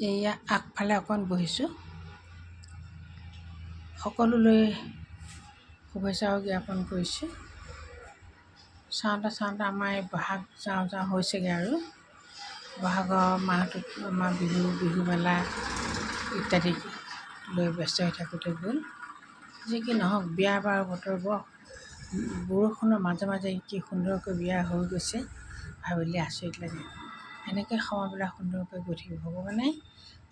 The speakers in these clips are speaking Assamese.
এয়া আগফালে অকণ বহিছোঁ। সকলোলৈ শুভেচ্ছাও জ্ঞাপন কৰিছোঁ। চাওঁতে চাওঁতে আমাৰ এই বহাগ যাওঁ যাওঁ হৈছেগৈ আৰু বহাগৰ মাহটোত আমাৰ বিহু মেলা ইত্যাদি লৈ ব্যস্ত হৈ থাকোঁতে গ'ল। যি কি নহওক, বিয়া বাৰু বতৰ বৰষুণৰ মাজে মাজে কি সুন্দৰকৈ বিয়া হৈ গৈছে ভাবিলে আচৰিত লাগে। এনেকৈ সময়বিলাক সুন্দৰকৈ গৈ থাকিব। ভগৱানে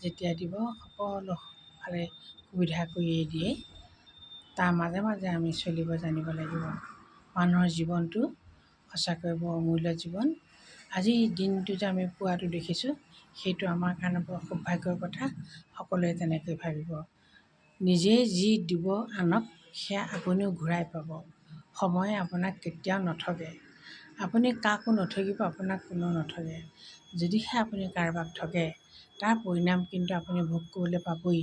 যেতিয়া দিব সকলো ফালে সুবিধা কৰিয়ে দিয়ে। তাৰ মাজে মাজে আমি চলিব জানিব লাগিব। মানুহৰ জীৱনটো সঁচাকৈ বৰ অমূল্য জীৱন। আজি দিনটো যে আমি পোৱাটো দেখিছোঁ, সেইটো আমাৰ কাৰণে বৰ সৌভাগ্যৰ কথা। সকলোৱে তেনেকৈ ভাবিব। নিজেই যি দিব আনক, সেয়া আপুনিও ঘূৰাই পাব। সময়ে আপোনাক কেতিয়াও নঠগে। আপুনি কাকো নঠগিব, আপোনাক কোনেও নঠগে। যদিহে আপুনি কাৰোবাক ঠগে, তাৰ পৰিণাম কিন্তু আপুনি ভোগ কৰিবলৈ পাবই।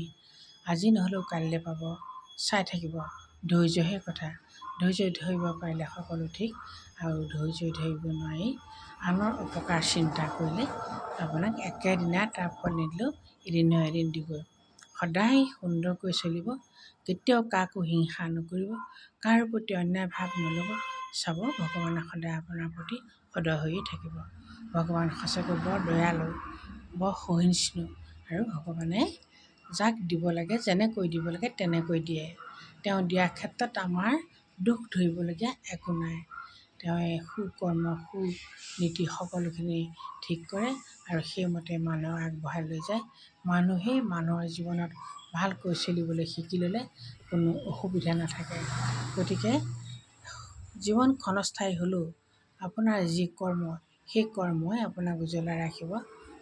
আজি নহ'লেও কাইলৈ পাব। চাই থাকিব। ধৈৰ্যহে কথা। ধৈৰ্য ধৰিব পাৰিলে সকলো ঠিক, আৰু ধৈৰ্য ধৰিব নোৱাৰি আনৰ অপকাৰ চিন্তা কৰিলে আপোনাক একেদিনাই তাৰ ফল নিদিলেও এদিন নহয় এদিন দিবই। সদায় সুন্দৰকৈ চলিব। কেতিয়াও কাকো হিংসা নকৰিব। কাৰো প্ৰতি অন্যায় ভাৱ নল'ব। চাব ভগৱানে সদায় আপোনাৰ প্ৰতি সদয় হৈয়ে থাকিব। ভগৱান সঁচাকৈ বৰ দয়ালু, বৰ সহিষ্ণু, আৰু ভগৱানে যাক দিব লাগে, যেনেকৈ দিব লাগে তেনেকৈ দিয়ে। তেওঁ দিয়াৰ ক্ষেত্ৰত আমাৰ দুখ ধৰিবলগীয়া একো নাই। তেওঁ সুকৰ্ম সুনীতি সকলোখিনি ঠিক কৰে, আৰু সেইমতে মানুহক আগবঢ়াই লৈ যায়। মানুহেই মানুহৰ জীৱনত ভালকৈ চলিবলৈ শিকি ল'লে কোনো অসুবিধা নাথাকে। গতিকে জীৱন ক্ষণস্থায়ী হ'লেও আপোনাৰ যি কৰ্ম, সেই কৰ্মই আপোনাক উজ্বলাই ৰাখিব।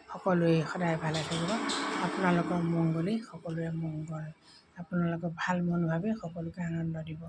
সকলোৱে সদায় ভালে থাকিব। আপোনালোকৰ মংগলেই সকলোৰে মংগল। আপোনালোকৰ ভাল মনোভাৱে সকলোকে আনন্দ দিব।